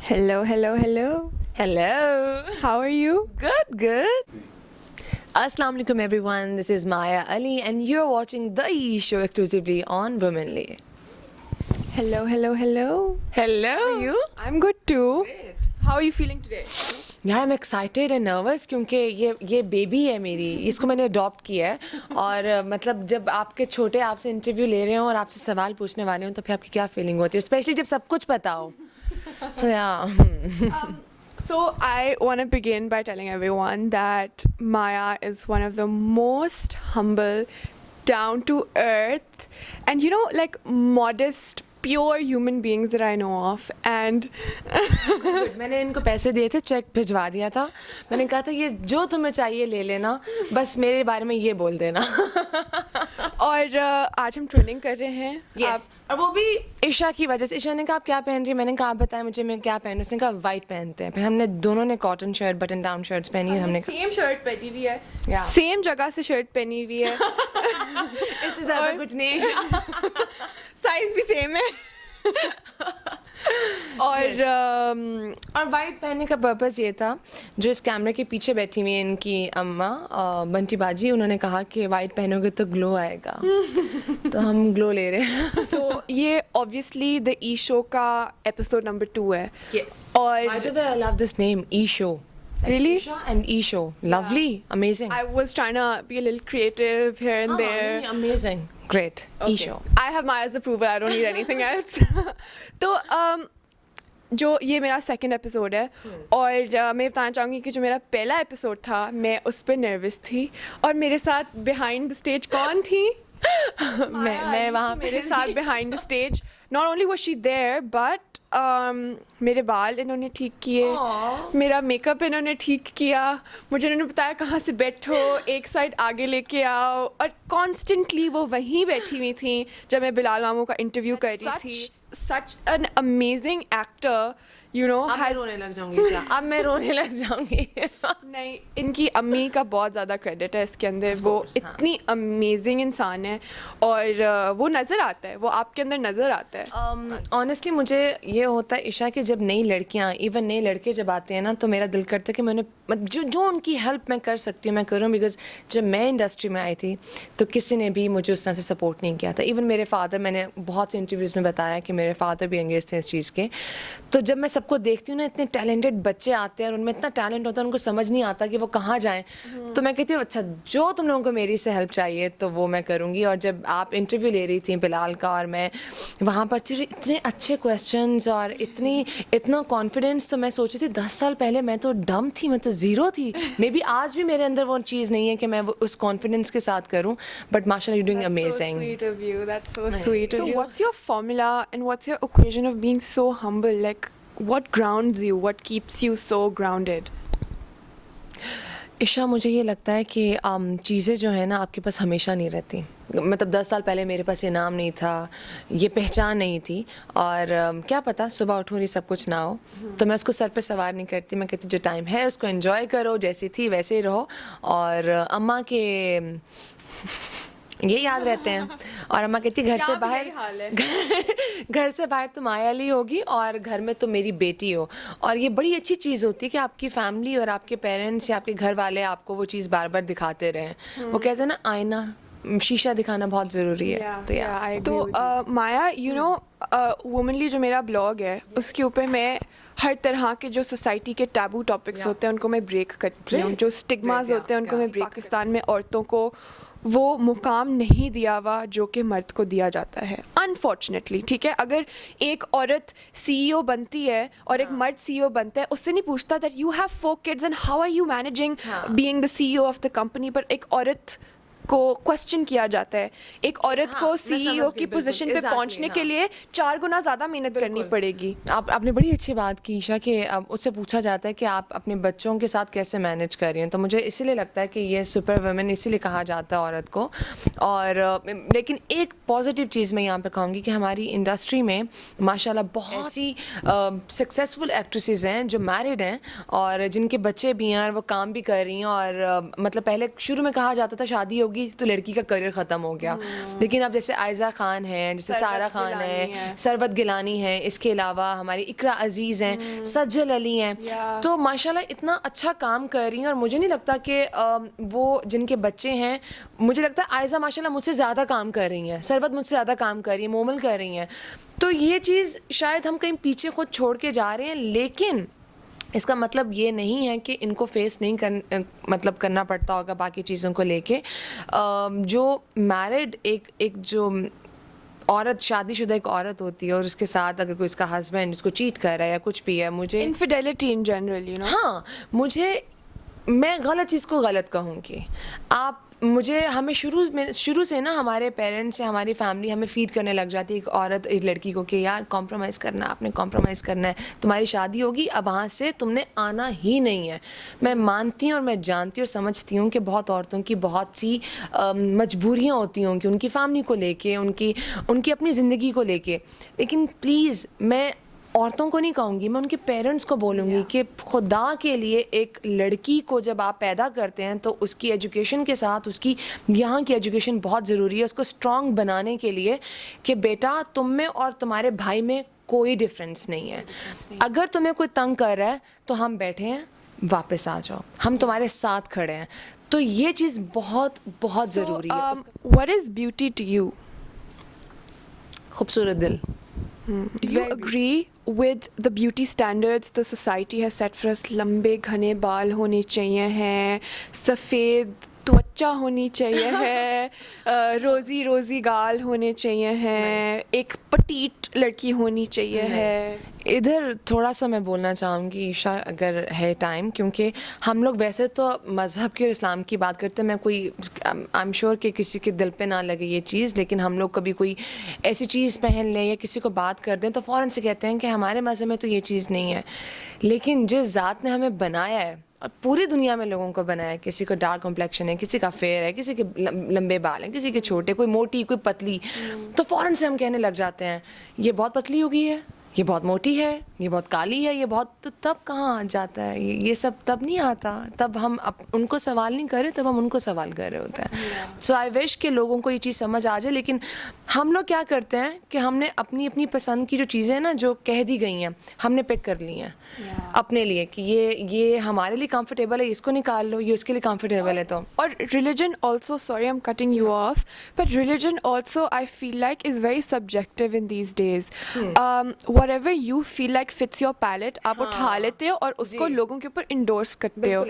Hello, hello, hello. Hello. How are you? Good, good. Assalamu alaikum everyone. This is Maya Ali and you're watching The E Show exclusively on Womanly. Hello, hello, hello. Hello. How are you? I'm good too. Great. How are you feeling today? यार I'm excited and nervous क्योंकि ये baby है मेरी, इसको मैंने adopt किया है और मतलब जब आपके छोटे आपसे इंटरव्यू ले रहे हो और आपसे सवाल पूछने वाले हो तो फिर आपकी क्या फीलिंग होती है, स्पेशली जब सब कुछ पता हो. So yeah. So I want to begin by telling everyone that Maya is one of the most humble, down to earth, and like modest, pure human beings that I know of. And मैंने इनको पैसे दिए थे, check भिजवा दिया था. मैंने कहा था ये जो तुम्हें चाहिए ले लेना, बस मेरे बारे में ये बोल देना. और आज हम ट्रेनिंग कर रहे हैं. Yes. और वो भी ईशा की वजह से. ईशा ने कहा आप क्या पहन रही है, मैंने कहा आप बताएं मुझे मैं क्या पहनूं. उसने कहा वाइट पहनते हैं. फिर हमने दोनों ने cotton shirt, button down shirts पहनी और हमने सेम शर्ट पहनी हुई है, Yeah. सेम जगह से शर्ट पहनी हुई है. इससे ज़्यादा कुछ नहीं. साइज भी सेम है. और और वाइट पहनने का पर्पस ये था, जो इस कैमरे के पीछे बैठी हुई है इनकी अम्मा बंटी बाजी, उन्होंने कहा कि वाइट पहनोगे तो ग्लो आएगा. तो हम ग्लो ले रहे हैं. सो ये ऑब्वियसली द ई शो का एपिसोड नंबर 2 है. Yes. और By the way, I love this name, E Show. Like Really? Isha and E Show. Lovely, amazing. I was trying to be a little creative here and there. really amazing. Great. E Okay. Show. I have Maya's approval. I don't need anything else. तो जो ये मेरा second episode है और मैं बताना चाहूँगी कि जो मेरा पहला एपिसोड था मैं उस पर नर्वस थी. और मेरे साथ बिहाइंड द स्टेज कौन थी? मैं वहाँ पे मेरे साथ behind the stage not only was she there but मेरे बाल इन्होंने ठीक किए, Aw. मेरा मेकअप इन्होंने ठीक किया, मुझे इन्होंने बताया कहाँ से बैठो, एक साइड आगे लेके आओ. और कॉन्स्टेंटली वो वहीं बैठी हुई थी जब मैं बिलाल मामू का इंटरव्यू कर रही थी. Such an amazing actor, you know. अब मैं रोने लग जाऊंगी ईशा. अब मैं रोने लग जाऊंगी. नहीं, इनकी अम्मी का बहुत ज़्यादा क्रेडिट है इसके अंदर. वो course, हाँ. इतनी अमेजिंग इंसान है और वो नज़र आता है, वो आपके अंदर नज़र आता है. ऑनेस्टली मुझे ये होता है ईशा कि जब नई लड़कियाँ, इवन नए लड़के जब आते हैं ना, तो मेरा दिल करता है कि मैंने जो उनकी हेल्प मैं कर सकती हूँ मैं करूँ. बिकॉज जब मैं इंडस्ट्री में आई थी तो किसी ने भी मुझे उस तरह से सपोर्ट नहीं किया था. इवन मेरे फादर, मैंने बहुत से इंटरव्यूज़ में बताया कि मेरे फादर भी एंगेज थे इस चीज़ के. तो जब मैं सबको देखती हूँ ना, इतने टैलेंटेड बच्चे आते हैं और उनमें इतना टैलेंट होता है, उनको समझ नहीं आता कि वो कहाँ जाएं. तो मैं कहती हूँ अच्छा जो तुम लोगों को मेरी से हेल्प चाहिए तो वो मैं करूँगी. और जब आप इंटरव्यू ले रही थी बिलाल का और मैं वहाँ पर थी, इतने अच्छे क्वेश्चंस और इतना कॉन्फिडेंस. तो मैं सोची थी 10 साल पहले मैं तो डम थी, मैं तो ज़ीरो थी. मे बी आज भी मेरे अंदर वो चीज़ नहीं है कि मैं उस कॉन्फिडेंस के साथ करूँ. बट माशाल्लाह you doing amazing. So sweet of you. That's so Right. sweet of So you. So what's your formula and what's your equation of being so humble? Like, what grounds you? What keeps you so grounded? Isha मुझे ये लगता है कि चीज़ें जो है ना आपके पास हमेशा नहीं रहती. मतलब 10 साल पहले मेरे पास ये नाम नहीं था, ये पहचान नहीं थी. और क्या पता सुबह उठूँ और सब कुछ ना हो. तो मैं उसको सर पे सवार नहीं करती. मैं कहती जो टाइम है उसको एंजॉय करो, जैसी थी वैसे ही रहो. और अम्मा के ये याद रहते हैं. और अम्मा कहती घर से बाहर घर से बाहर तुम आया ली होगी और घर में तुम मेरी बेटी हो. और ये बड़ी अच्छी चीज़ होती है कि आपकी फैमिली और आपके पेरेंट्स या आपके घर वाले आपको वो चीज़ बार बार दिखाते रहें. वो कहते हैं ना आईना, शीशा दिखाना बहुत ज़रूरी है. तो या तो माया, यू नो, वुमनली जो मेरा ब्लॉग है उसके ऊपर मैं हर तरह के जो सोसाइटी के टैबू टॉपिक्स होते हैं उनको मैं ब्रेक करती हूँ. जो स्टिग्मास होते हैं उनको मैं ब्रेक. पाकिस्तान में औरतों को वो मुकाम नहीं दिया हुआ जो कि मर्द को दिया जाता है, अनफॉर्चुनेटली. ठीक है, अगर एक औरत सीईओ बनती है और एक मर्द सीईओ बनता है, उससे नहीं पूछता that you have 4 kids and how are you managing being the CEO of the company. पर एक औरत को क्वेश्चन किया जाता है. एक औरत को सीईओ की पोजीशन पे पहुंचने के लिए 4 गुना ज़्यादा मेहनत करनी पड़ेगी. आपने बड़ी अच्छी बात की ईशा कि उससे पूछा जाता है कि आप अपने बच्चों के साथ कैसे मैनेज कर रही हैं. तो मुझे इसीलिए लगता है कि ये सुपर वुमेन इसीलिए कहा जाता है औरत को. और लेकिन एक पॉजिटिव चीज़ मैं यहाँ पे कहूँगी कि हमारी इंडस्ट्री में माशाल्लाह बहुत सी सक्सेसफुल एक्ट्रेसेस हैं जो मैरिड हैं और जिनके बच्चे भी हैं और वो काम भी कर रही हैं. और मतलब पहले शुरू में कहा जाता था शादी होगी होगी तो लड़की का करियर ख़त्म हो गया। लेकिन अब जैसे आयज़ा खान है, जैसे सारा खान है, सरवत गिलानी है, इसके अलावा हमारी इकरा अजीज़ हैं, सज्जल अली हैं, तो माशाल्लाह इतना अच्छा काम कर रही हैं। और मुझे नहीं लगता कि वो जिनके बच्चे हैं, मुझे लगता है आयज़ा माशाल्लाह मुझसे ज़्यादा काम कर रही हैं, सरवत मुझसे ज़्यादा काम कर रही है, मोमल कर रही हैं। तो ये चीज़ शायद हम कहीं पीछे खुद छोड़ के जा रहे हैं, लेकिन इसका मतलब ये नहीं है कि इनको फेस नहीं मतलब करना पड़ता होगा बाकी चीज़ों को लेके। जो मैरिड एक जो औरत, शादीशुदा एक औरत होती है और उसके साथ अगर कोई इसका हस्बैंड इसको चीट कर रहा है या कुछ भी है, मुझे infidelity in general, you know, हाँ, मैं गलत चीज़ को गलत कहूँगी। हमें शुरू से ना हमारे पेरेंट्स या हमारी फैमिली हमें फीड करने लग जाती है एक औरत एक लड़की को कि यार कॉम्प्रोमाइज़ करना, आपने कॉम्प्रोमाइज़ करना है, तुम्हारी शादी होगी, अब वहाँ से तुमने आना ही नहीं है। मैं मानती हूँ और मैं जानती और समझती हूँ कि बहुत औरतों की बहुत सी मजबूरियाँ होती होंगी उनकी फैमिली को लेके, उनकी अपनी ज़िंदगी को लेके। लेकिन प्लीज़, मैं औरतों को नहीं कहूँगी, मैं उनके पेरेंट्स को बोलूँगी कि खुदा के लिए एक लड़की को जब आप पैदा करते हैं तो उसकी एजुकेशन के साथ उसकी यहाँ की एजुकेशन बहुत ज़रूरी है, उसको स्ट्रॉन्ग बनाने के लिए कि बेटा तुम में और तुम्हारे भाई में कोई डिफरेंस नहीं है। अगर तुम्हें कोई तंग कर रहा है तो हम बैठे हैं, वापस आ जाओ, हम तुम्हारे साथ खड़े हैं। तो ये चीज़ बहुत बहुत ज़रूरी है। What is beauty to you? खूबसूरत दिल। Do you agree with the beauty standards the society has set for us? लंबे घने बाल होने चाहिए हैं, सफ़ेद त्वचा होनी चाहिए है, रोज़ी रोज़ी गाल होने चाहिए हैं, एक पटीट लड़की होनी चाहिए है। इधर थोड़ा सा मैं बोलना चाहूँगी ईशा, अगर है टाइम, क्योंकि हम लोग वैसे तो मज़हब की और इस्लाम की बात करते हैं, मैं कोई आई एम श्योर कि किसी के दिल पे ना लगे ये चीज़, लेकिन हम लोग कभी कोई ऐसी चीज़ पहन लें या किसी को बात कर दें तो फ़ौरन से कहते हैं कि हमारे मज़हब में तो ये चीज़ नहीं है। लेकिन जिस ज़ात ने हमें बनाया है और पूरी दुनिया में लोगों को बनाया है, किसी को डार्क कॉम्प्लेक्शन है, किसी का फेयर है, किसी के लंबे बाल हैं, किसी के छोटे, कोई मोटी कोई पतली, तो फ़ौरन से हम कहने लग जाते हैं ये बहुत पतली हो गई है, ये बहुत मोटी है, ये बहुत काली है, ये बहुत, तो तब कहाँ आ जाता है ये सब? तब नहीं आता, तब हम उनको सवाल नहीं कर रहे, तब हम उनको सवाल कर रहे होते हैं। सो आई विश कि लोगों को ये चीज़ समझ आ जाए। लेकिन हम लोग क्या करते हैं कि हमने अपनी अपनी पसंद की जो चीज़ें हैं ना, जो कह दी गई हैं, हमने पिक कर ली हैं अपने लिए कि ये हमारे लिए कंफर्टेबल है, इसको निकाल लो, ये उसके लिए कंफर्टेबल है। तो और religion also, sorry I am cutting you of, but religion also I feel like is very subjective in these days. whatever you feel like fits your palate, आप उठा लेते हो और उसको लोगों के ऊपर इंडोर्स करते हो।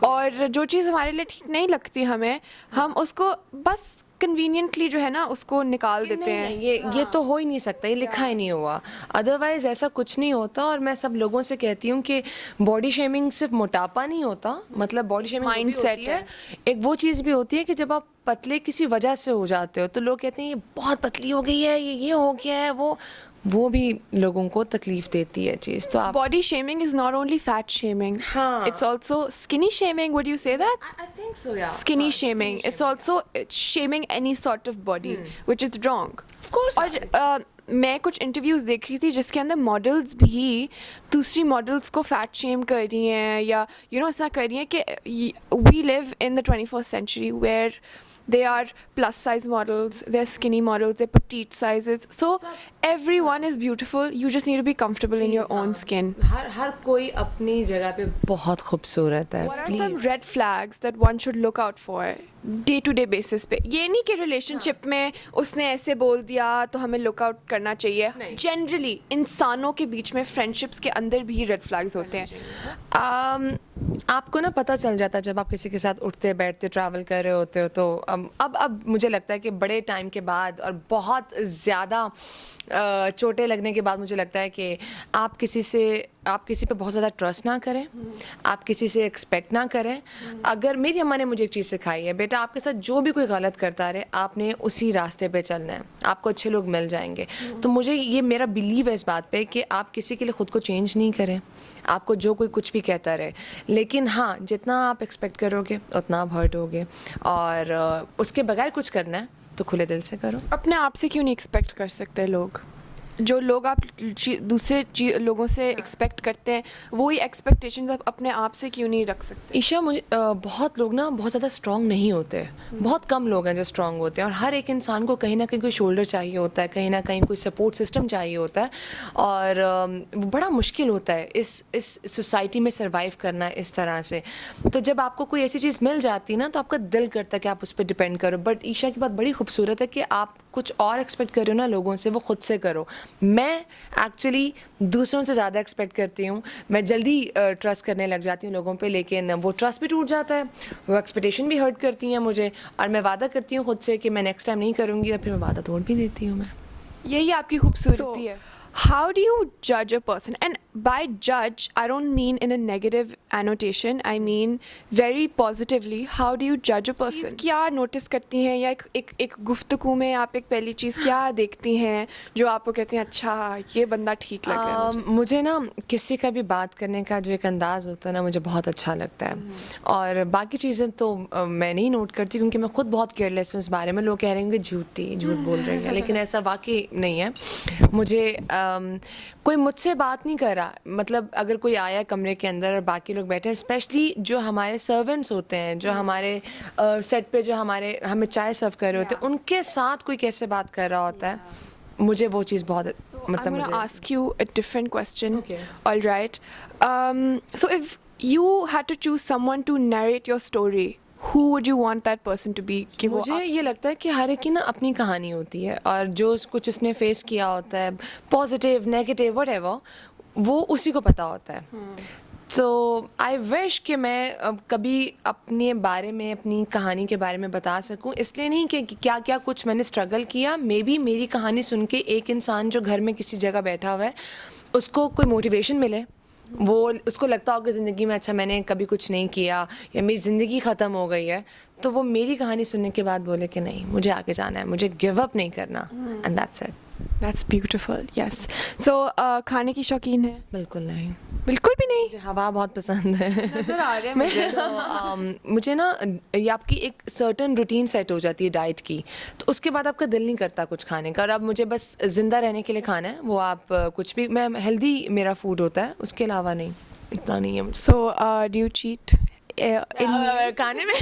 और जो चीज़ हमारे लिए ठीक नहीं लगती हमें, हम उसको बस कन्वीनियंटली जो है ना उसको निकाल देते हैं। ये तो हो ही नहीं सकता, ये लिखा ही नहीं हुआ, अदरवाइज ऐसा कुछ नहीं होता। और मैं सब लोगों से कहती हूँ कि बॉडी शेमिंग सिर्फ मोटापा नहीं होता, मतलब बॉडी शेमिंग माइंडसेट है। एक वो चीज़ भी होती है कि जब आप पतले किसी वजह से हो जाते हो तो लोग कहते हैं ये बहुत पतली हो गई है, ये हो गया है, वो भी लोगों को तकलीफ देती है चीज़। तो आप body shaming is not only fat shaming, हाँ, it's also skinny shaming, would you say that? I think so, yeah. Skinny shaming, it's also shaming any sort of body, which is wrong. Of course. और मैं कुछ interviews देख रही थी जिसके अंदर models भी दूसरी मॉडल्स को फैट शेम कर रही हैं, या यू नो ऐसा कर रही हैं कि we live in the 21st century where they are plus size models, they're skinny models, they're petite sizes, so everyone is beautiful, you just need to be comfortable in your own skin. हर कोई अपनी जगह पे बहुत खूबसूरत है। What are some red flags that one should look out for day to day basis पे? ये नहीं कि रिलेशनशिप में उसने ऐसे बोल दिया तो हमें लुक आउट करना चाहिए, जनरली इंसानों के बीच में फ्रेंडशिप्स के अंदर भी रेड फ्लैग्स होते हैं। आपको ना पता चल जाता है जब आप किसी के साथ उठते बैठते ट्रैवल कर रहे होते हो, तो अब मुझे लगता है कि बड़े टाइम के बाद और बहुत ज़्यादा चोटें लगने के बाद मुझे लगता है कि आप किसी पे बहुत ज़्यादा ट्रस्ट ना करें, आप किसी से एक्सपेक्ट ना करें। अगर मेरी अम्मा ने मुझे एक चीज़ सिखाई है, बेटा आपके साथ जो भी कोई गलत करता रहे आपने उसी रास्ते पे चलना है, आपको अच्छे लोग मिल जाएंगे। तो मुझे ये मेरा बिलीव है इस बात पे कि आप किसी के लिए ख़ुद को चेंज नहीं करें, आपको जो कोई कुछ भी कहता रहे, लेकिन हाँ जितना आप एक्सपेक्ट करोगे उतना आप हर्ट होगे, और उसके बगैर कुछ करना है तो खुले दिल से करो। अपने आप से क्यों नहीं एक्सपेक्ट कर सकते लोग? जो लोग आप दूसरे लोगों से एक्सपेक्ट करते हैं वही एक्सपेक्टेशंस आप अपने आप से क्यों नहीं रख सकते? ईशा, मुझे बहुत लोग ना बहुत ज़्यादा स्ट्रांग नहीं होते, बहुत कम लोग हैं जो स्ट्रांग होते हैं, और हर एक इंसान को कहीं ना कहीं कोई शोल्डर चाहिए होता है, कहीं ना कहीं कोई सपोर्ट सिस्टम चाहिए होता है, और वो बड़ा मुश्किल होता है इस सोसाइटी में सर्वाइव करना इस तरह से। तो जब आपको कोई ऐसी चीज़ मिल जाती है ना, तो आपका दिल करता है कि आप उस पर डिपेंड करो। बट ईशा की बात बड़ी खूबसूरत है कि आप कुछ और एक्सपेक्ट कर रहे हो ना लोगों से, वो खुद से करो। मैं एक्चुअली दूसरों से ज़्यादा एक्सपेक्ट करती हूँ, मैं जल्दी ट्रस्ट करने लग जाती हूँ लोगों पे, लेकिन वो ट्रस्ट भी टूट जाता है, वो एक्सपेक्टेशन भी हर्ट करती हैं मुझे, और मैं वादा करती हूँ खुद से कि मैं नेक्स्ट टाइम नहीं करूँगी, और फिर मैं वादा तोड़ भी देती हूँ मैं। यही आपकी खूबसूरती है। How do you judge a person? And by judge, I don't mean in a negative annotation. I mean very positively. How do you judge a person? क्या notice करती हैं, या एक गुफ्तगू में आप एक पहली चीज़ क्या देखती हैं जो आपको कहते हैं अच्छा ये बंदा ठीक लग रहा है मुझे? मुझे ना किसी का भी बात करने का जो एक अंदाज़ होता है ना, मुझे बहुत अच्छा लगता है, और बाकी चीज़ें तो मैं नहीं नोट करती, क्योंकि मैं खुद बहुत केयरलेस हूँ इस बारे में। लोग कह रहे हैं कि झूठ बोल रही है, लेकिन ऐसा वाकई नहीं है। मुझे कोई मुझसे बात नहीं कर रहा, मतलब अगर कोई आया कमरे के अंदर और बाकी लोग बैठे हैं, स्पेशली जो हमारे सर्वेंट्स होते हैं, जो हमारे सेट पे जो हमें चाय सर्व कर रहे होते हैं, उनके साथ कोई कैसे बात कर रहा होता है, मुझे वो चीज़ बहुत मतलब I'm मुझे gonna ask you a different question. Okay. All right. So if you had to choose someone to narrate your story, who would you want that person to be? कि वो मुझे ये लगता है कि हर एक की ना अपनी कहानी होती है, और जो कुछ उसने फेस किया होता है, पॉजिटिव नेगेटिव व्हाटएवर, वो उसी को पता होता है। तो आई विश कि मैं कभी अपने बारे में, अपनी कहानी के बारे में बता सकूं, इसलिए नहीं कि क्या क्या कुछ मैंने स्ट्रगल किया, मे बी मेरी कहानी सुन के एक इंसान जो घर में किसी जगह बैठा हुआ है, उसको कोई मोटिवेशन मिले, वो उसको लगता होगा ज़िंदगी में अच्छा मैंने कभी कुछ नहीं किया, या मेरी ज़िंदगी ख़त्म हो गई है, तो वो मेरी कहानी सुनने के बाद बोले कि नहीं, मुझे आगे जाना है, मुझे गिव अप नहीं करना, and that's it. That's beautiful. Yes. So खाने की शौकीन है? बिल्कुल नहीं, बिल्कुल भी नहीं। मुझे हवा बहुत पसंद है। नजर आ रहा है मुझे। तो मुझे ना ये आपकी एक सर्टन रूटीन सेट हो जाती है डाइट की, तो उसके बाद आपका दिल नहीं करता कुछ खाने का, और अब मुझे बस ज़िंदा रहने के लिए खाना है, वो आप कुछ भी, मैं हेल्दी मेरा फूड होता है, उसके अलावा नहीं, इतना नहीं है मुझे। So do you cheat in खाने में?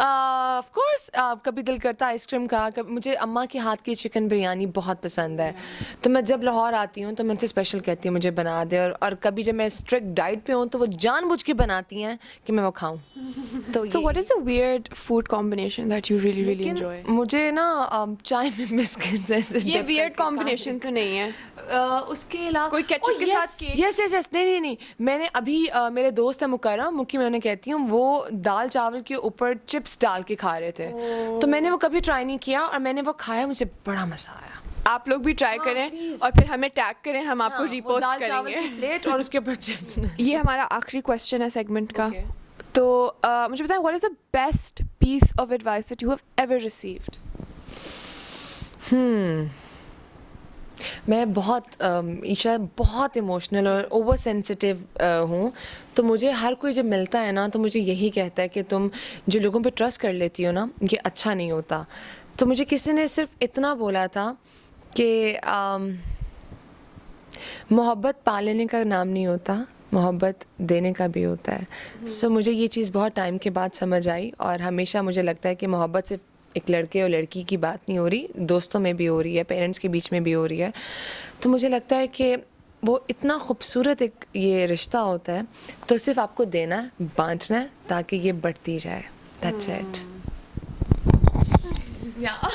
ऑफ कोर्स, कभी दिल करता आइसक्रीम का, मुझे अम्मा के हाथ की चिकन बिरयानी बहुत पसंद है, तो मैं जब लाहौर आती हूँ तो मैं उनसे स्पेशल कहती हूँ मुझे बना दे, और कभी जब मैं स्ट्रिक्ट डाइट पे हूँ तो वो जानबूझ के बनाती हैं कि मैं वो खाऊं। तो So what is a weird food combination that you really enjoy? मुझे ना चाय में बिस्किट्स ऐसे ये dip weird करके combination तो नहीं है। उसके अलावा कोई ketchup के साथ cake? यस नहीं, मैंने अभी मेरे दोस्त है मुकर्रम, मुक्की मैं उन्हें कहती हूँ, वो दाल चावल के ऊपर चिप्स डाल के खा रहे थे, तो मैंने वो कभी ट्राई नहीं किया, और मैंने वो खाया, मुझे बड़ा मजा आया। आप लोग भी ट्राई करें please. और फिर हमें टैग करें, हम आपको वो रिपोस्ट दाल चावल करेंगे। की प्लेट और उसके ऊपर चिप्स। ये हमारा आखिरी क्वेश्चन है सेगमेंट का। Okay. तो मुझे बताएं, what is the best piece of advice that you have ever received? मैं बहुत ईशा बहुत इमोशनल और ओवर सेंसिटिव हूँ, तो मुझे हर कोई जब मिलता है ना, तो मुझे यही कहता है कि तुम जो लोगों पे ट्रस्ट कर लेती हो ना, ये अच्छा नहीं होता। तो मुझे किसी ने सिर्फ इतना बोला था कि मोहब्बत पालने का नाम नहीं होता, मोहब्बत देने का भी होता है। सो मुझे ये चीज़ बहुत टाइम के बाद समझ आई, और हमेशा मुझे लगता है कि मोहब्बत सिर्फ एक लड़के और लड़की की बात नहीं हो रही, दोस्तों में भी हो रही है, पेरेंट्स के बीच में भी हो रही है। तो मुझे लगता है कि वो इतना खूबसूरत एक ये रिश्ता होता है, तो सिर्फ आपको देना है, बांटना है, ताकि ये बढ़ती जाए। That's it. Yeah.